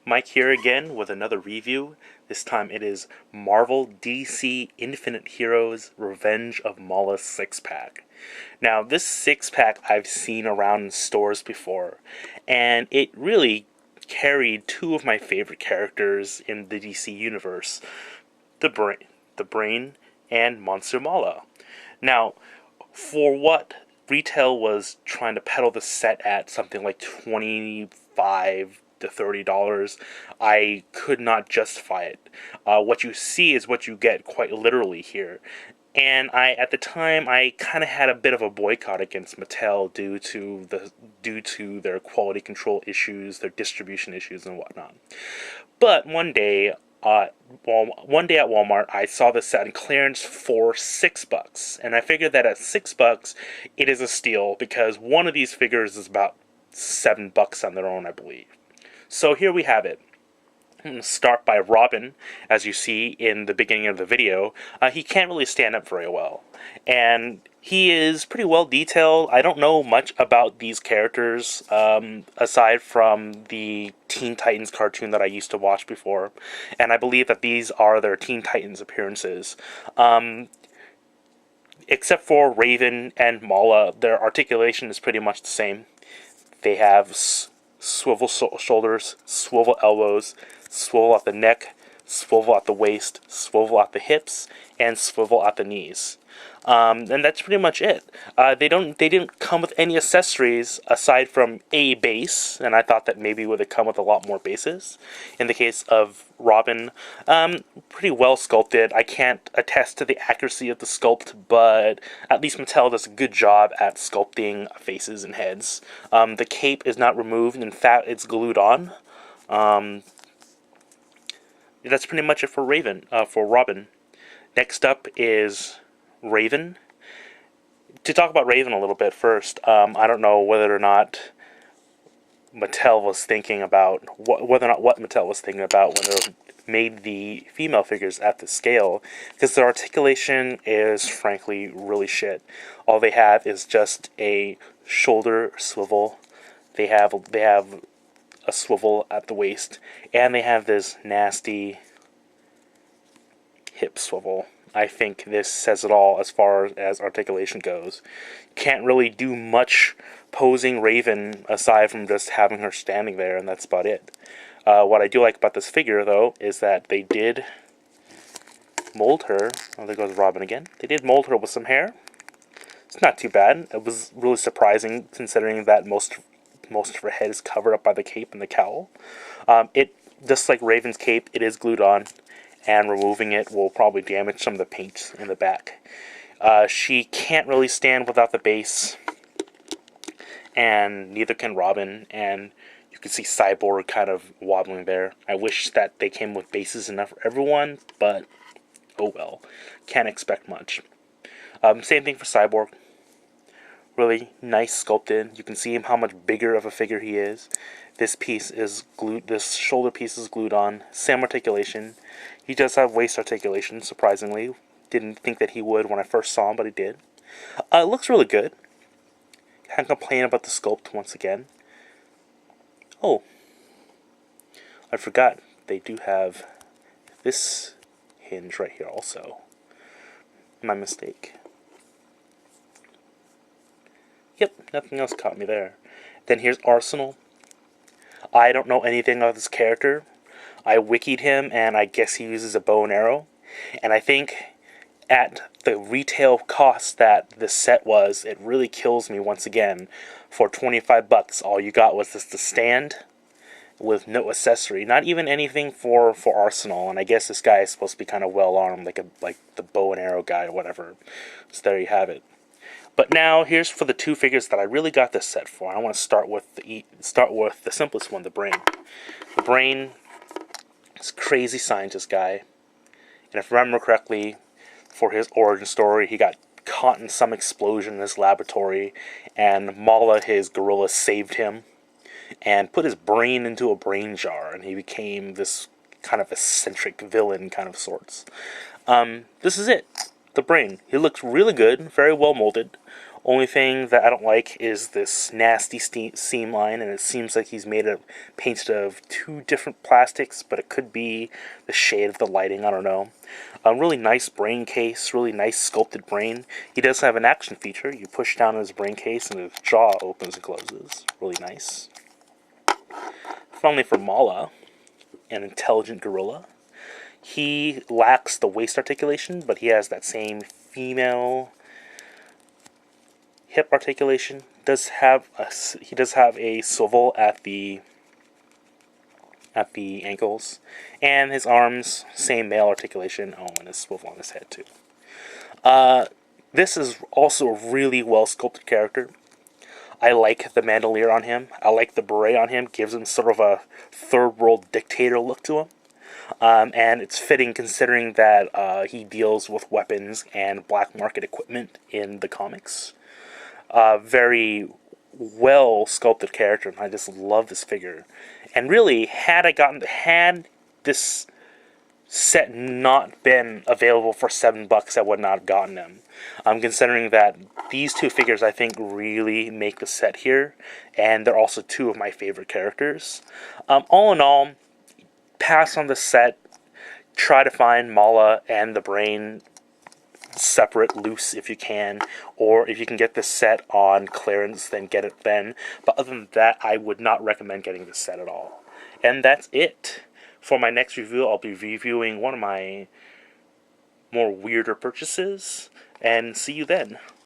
Mike here again with another review. This time it is Marvel DC Infinite Heroes Revenge of Mallah 6-pack. Now, this 6-pack I've seen around in stores before, and it really carried two of my favorite characters in the DC universe, the Brain and Monster Mallah. Now, for what retail was trying to peddle the set at something like $25 to $30, I could not justify it. What you see is what you get, quite literally here. And at the time, I kind of had a bit of a boycott against Mattel due to their quality control issues, their distribution issues, and whatnot. But one day at Walmart, I saw this set on clearance for $6, and I figured that at $6, it is a steal because one of these figures is about $7 on their own, I believe. So here we have it. I'm going to start by Robin. As you see in the beginning of the video, he can't really stand up very well, and he is pretty well detailed. I don't know much about these characters aside from the Teen Titans cartoon that I used to watch before, and I believe that these are their Teen Titans appearances. Except for Raven and Mallah, their articulation is pretty much the same. They have swivel shoulders, swivel elbows, swivel at the neck, swivel at the waist, swivel at the hips, and swivel at the knees. And that's pretty much it. They didn't come with any accessories aside from a base, and I thought that maybe would have come with a lot more bases. In the case of Robin, pretty well sculpted. I can't attest to the accuracy of the sculpt, but at least Mattel does a good job at sculpting faces and heads. The cape is not removed. In fact, it's glued on. That's pretty much it for Robin. Next up is Raven. To talk about Raven a little bit first, I don't know whether or not Mattel was thinking about what Mattel was thinking about when they made the female figures at the scale, because their articulation is frankly really shit. All they have is just a shoulder swivel. They have a swivel at the waist, and they have this nasty hip swivel. I think this says it all as far as articulation goes. Can't really do much posing Raven aside from just having her standing there, and that's about it. What I do like about this figure, though, is that they did mold her. Oh, there goes Robin again. They did mold her with some hair. It's not too bad. It was really surprising considering that most of her head is covered up by the cape and the cowl. Just like Raven's cape, it is glued on, and removing it will probably damage some of the paint in the back. She can't really stand without the base, and neither can Robin, and you can see Cyborg kind of wobbling there. I wish that they came with bases enough for everyone, but oh well. Can't expect much. Same thing for Cyborg. Really nice sculpted. You can see how much bigger of a figure he is. This shoulder piece is glued on. Same articulation. He does have waist articulation, surprisingly. Didn't think that he would when I first saw him, but he did. It looks really good. Can't complain about the sculpt once again. Oh, I forgot. They do have this hinge right here also. My mistake. Yep, nothing else caught me there. Then here's Arsenal. I don't know anything about this character. I wikied him, and I guess he uses a bow and arrow. And I think at the retail cost that this set was, it really kills me once again. For $25, all you got was just the stand with no accessory. Not even anything for Arsenal. And I guess this guy is supposed to be kind of well armed, like the bow and arrow guy or whatever. So there you have it. But now, here's for the two figures that I really got this set for. I want to start with the simplest one, the Brain. The Brain, this crazy scientist guy, and if I remember correctly, for his origin story, he got caught in some explosion in his laboratory, and Mallah, his gorilla, saved him and put his brain into a brain jar, and he became this kind of eccentric villain kind of sorts. This is it. The Brain. He looks really good, very well molded. Only thing that I don't like is this nasty seam line, and it seems like he's painted of two different plastics, but it could be the shade of the lighting, I don't know. A really nice brain case, really nice sculpted brain. He does have an action feature. You push down his brain case and his jaw opens and closes. Really nice. Finally for Mallah, an intelligent gorilla. He lacks the waist articulation, but he has that same female hip articulation. He does have a swivel at the ankles, and his arms, same male articulation. Oh, and a swivel on his head too. This is also a really well sculpted character. I like the bandolier on him. I like the beret on him. Gives him sort of a third world dictator look to him. And it's fitting considering that he deals with weapons and black market equipment in the comics. Very well sculpted character, and I just love this figure. And really, had this set not been available for $7, I would not have gotten them. Considering that these two figures, I think, really make the set here, and they're also two of my favorite characters. All in all, pass on the set. Try to find Mallah and the Brain separate, loose if you can, or if you can get this set on clearance, then get it then. But other than that, I would not recommend getting this set at all. And that's it. For my next review, I'll be reviewing one of my more weirder purchases, and see you then.